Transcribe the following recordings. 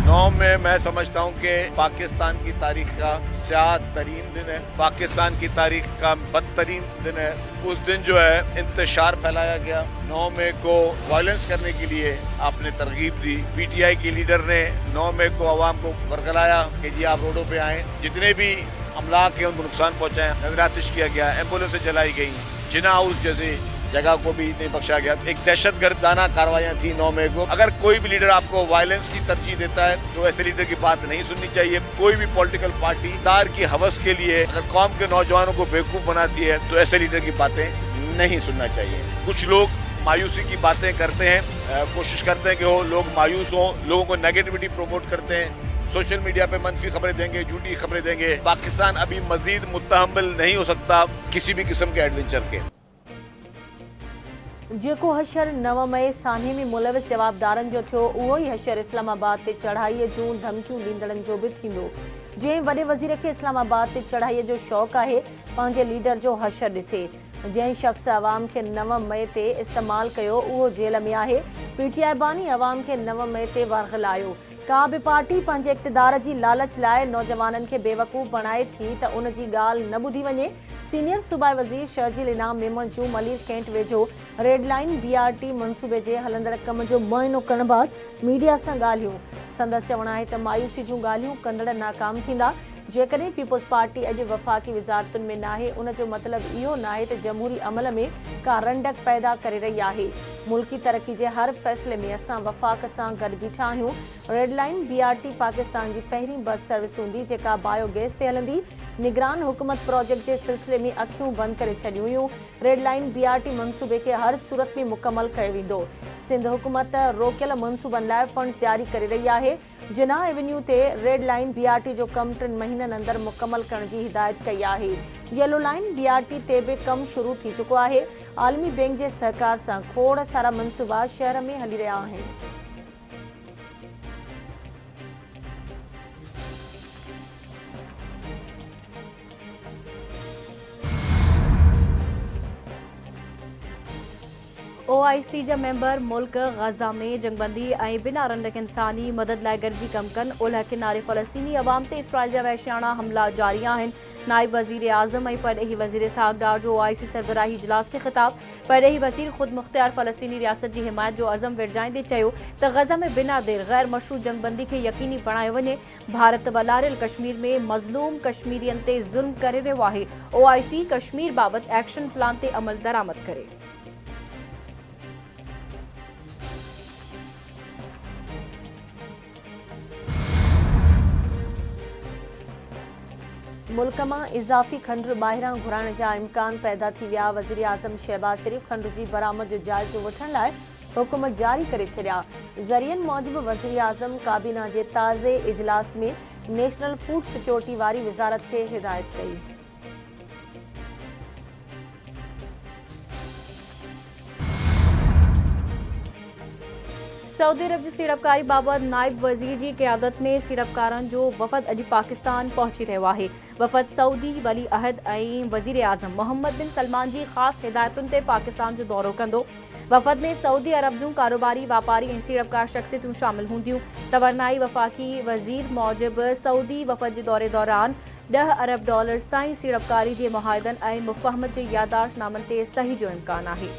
9 में मैं समझता हूँ कि पाकिस्तान की तारीख का स्याह तरीन दिन है, पाकिस्तान की तारीख का बदतरीन दिन है। उस दिन जो है इंतशार फैलाया गया। 9 मई को वायलेंस करने के लिए आपने तरगीब दी। पीटीआई के लीडर ने 9 मई को आवाम को बरगलाया कि जी आप रोडों पे आए। जितने भी अमलाक है उनको नुकसान पहुंचाए, नजरातिश किया गया, एम्बुलेंसें जलाई गई, जिना हाउस जैसे जगह को भी नहीं बख्शा गया। एक दहशतगर्दाना कार्रवाइयां थी 9 मई को। अगर कोई भी लीडर आपको वायलेंस की तरजीह देता है तो ऐसे लीडर की बात नहीं सुननी चाहिए। कोई भी पॉलिटिकल पार्टी तार की हवस के लिए अगर कौम के नौजवानों को बेवकूफ बनाती है तो ऐसे लीडर की बातें नहीं सुनना चाहिए। कुछ लोग मायूसी की बातें करते हैं, कोशिश करते हैं कि वो लोग मायूस हों, लोगों को नेगेटिविटी प्रमोट करते हैं, सोशल मीडिया पे मनफी खबरें देंगे, झूठी खबरें देंगे। पाकिस्तान अभी मजीद मुतहम्मिल नहीं हो सकता किसी भी किस्म के एडवेंचर के। जेको हशर 9 मई सान्हे में मुलविस जवाबदारनि जो थियो, उहो ई हशर इस्लामाबाद ते चढ़ाईअ जूं धमकियूं ॾींदड़नि जो बि थींदो। जंहिं वॾे वज़ीर खे इस्लामाबाद ते चढ़ाईअ जो शौक़ु आहे, पंहिंजे लीडर जो हशर ॾिसे। जंहिं शख़्स अवाम खे 9 मई ते इस्तेमालु कयो, उहो जेल में आहे। पीटीआई बानी अवाम खे 9 मई ते वरग़लायो। का बि पार्टी पंहिंजे इक़्तिदार जी लालच लाइ नौजवाननि खे बेवकूफ़ बणाए थी त उन जी ॻाल्हि न ॿुधी वञे। सीनियर सूबाई वज़ीर शर्जील इनाम मेमन जूं मलीर कैंट वेझो रेड लाइन बीआरटी मनसूबे जे हलंदड़ कम जो मुआइनो करण बैदि मीडिया सां ॻाल्हियूं। संदसि चवणु आहे त मायूसी जूं ॻाल्हियूं कंदड़ नाकाम थींदा। जेकॾहिं पीपुल्स पार्टी अॼु वफ़ाक़ी वज़ारतुनि में नाहे, उन जो मतिलबु इहो नाहे त जमहूरी अमल में का रंडक पैदा करे रही आहे। मुल्की तरक़ी जे हर फ़ैसिले में असां वफ़ाक़ सां गॾु बीठा आहियूं। रेड लाइन बीआरटी पाकिस्तान जी पहिरीं बस सर्विस हूंदी जेका बायोगैस ते हलंदी। निगरान हुकूमत प्रोजेक्ट जे सिलसिले में अखियूं बंदि करे छॾियूं हुयूं। रेड लाइन बीआरटी मनसूबे खे हर सूरत में मुकमल कयो वेंदो। सिंध हुकूमत रोकियल मनसूबनि लाइ फंड जारी करे रही आहे। जिनाह एवेन्यू ते रेड लाइन बीआरटी जो कमु 3 महीननि अंदरि मुकमल करण जी हिदायत कई आहे। येलो लाइन बीआरटी ते बि कमु शुरू थी चुको आहे। आलमी बैंक जे सहकार सां खोड़ सारा मनसूबा शहर में हली रहिया आहिनि। OIC जा मेंबर मुल्क गज़ा में जंगबंदी ऐं बिना रंडक इंसानी मदद लाइ गॾिजी कमु कनि। ओलह किनारे फ़लस्तीनी अवाम ते इसराइल जा वहशियाना हमला जारी आहिनि। नाइब वज़ीर आज़म ऐं परॾेही वज़ीर साहब डार जो OIC सरबराही इजलास खे ख़िताब। परॾेही वज़ीर ख़ुदि मुख़्तियार फ़लस्तीनी रियासत जी हिमायत जो अज़म विरजाईंदे चयो त गज़ा में बिना देर गैर मशरू जंगबंदी खे यकीनी बणायो वञे। भारत वलारियल कश्मीर में मज़लूम कश्मीरियनि ते ज़ुल्म करे रहियो आहे। OIC कश्मीर बाबति एक्शन प्लान ते अमल दरामद करे। मुल्क मां इज़ाफ़ी खंडु ॿाहिरां घुराइण जा इम्कान पैदा थी विया। वज़ीर आज़म शहबाज शरीफ़ खंडु जी बरामद जो जाइज़ो वठण लाइ हुकुम जारी करे छॾिया। ज़रियनि मूजिबि वज़ीर आज़म काबीना जे ताज़े इजलास में नेशनल फूड सिक्योरिटी वारी वज़ारत खे हिदायत कई। सऊदी अरब जी सीड़पकारी बाबति नाइब वज़ीर जी क़यादत में सीड़पकारनि जो वफ़द अॼु पाकिस्तान पहुची रहियो आहे। वफ़द सऊदी वली अहद ऐं वज़ीर आज़म मोहम्मद बिन सलमान जी ख़ासि हिदायतुनि ते पाकिस्तान जो दौरो कंदो। वफ़द में सऊदी अरब जूं कारोबारी वापारी ऐं सीड़पकार शख़्सियतूं शामिल हूंदियूं। तवरनाई वफ़ाक़ी वज़ीर मूजिबि सऊदी वफ़द जे दौरे दौरान $10 अरब ताईं सीड़पकारी जे मुआहिदनि ऐं मुफ़ाहमत जे याददाश्तनामनि ते सही जो इम्कान आहे।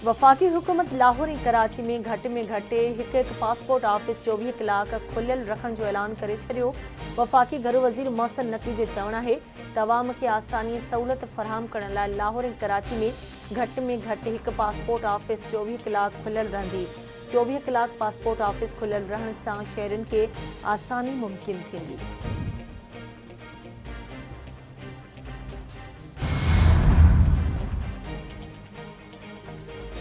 वफ़ाक़ी हुकूमत लाहौर ऐं कराची में घटि हिकु पासपोर्ट ऑफिस 24 कलाक खुलियल रखण जो ऐलान करे छॾियो। वफ़ाक़ी घरू वज़ीर मोहसिन नक़वी जो चवणु आहे त अवाम खे आसानी सहूलियत फ़राहम करण लाइ लाहौर ऐं कराची में घटि हिकु पासपोर्ट ऑफिस 24 कलाक खुलियल रहंदी। 24 कलाक पासपोर्ट ऑफिस खुलियल रहण सां शहरियुनि खे आसानी मुमकिन थींदी।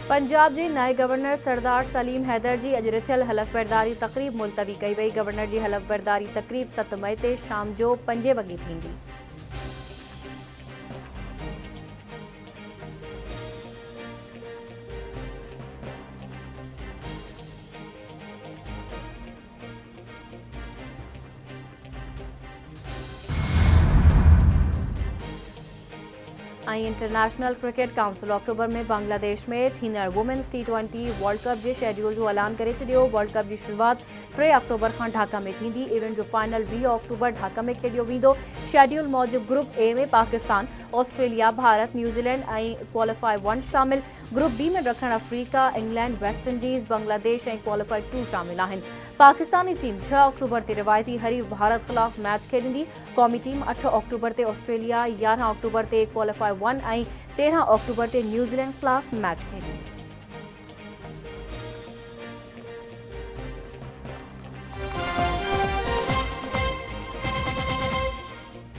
पंजाब जे नए गवर्नर सरदार सलीम हैदर जी अॼु रिथियल हलफ़बरदारी तक़रीब मुलतवी कई वई। गवर्नर जी हलफ़बरदारी तक़रीब 7 मई ते शाम जो 5 वॻे थींदी। इंटरनेशनल क्रिकेट काउंसिल अक्टूबर में बांग्लादेश में थींदड़ वुमेन्स T20 वर्ल्ड कप जे शेड्यूल जो ऐलान करे छॾियो। वर्ल्ड कप जी शुरूआत 3 अक्टूबर खां ढाका में थींदी। इवेंट जो फाइनल 20 अक्टूबर ढाका में खेॾियो वेंदो। शेड्यूल मूजिबि ग्रुप ए में पाकिस्तान, ऑस्ट्रेलिया, भारत, न्यूज़ीलैंड ऐं क्वालिफाई 1 शामिल। ग्रुप बी में ॾखण Africa, England, West Indies, Bangladesh ऐं क्वालिफाई 2 शामिल आहिनि। पाकिस्तानी टीम 6 अक्टूबर ते रिवायती हरीफ भारत ख़िलाफ़ मैच खेॾंदी। क़ौमी टीम 8 अक्टूबर ते ऑस्ट्रेलिया, 11 अक्टूबर ते क्वालिफाई 1 ऐं 13 अक्टूबर ते न्यूज़ीलैंड ख़िलाफ़ मैच खेॾंदी।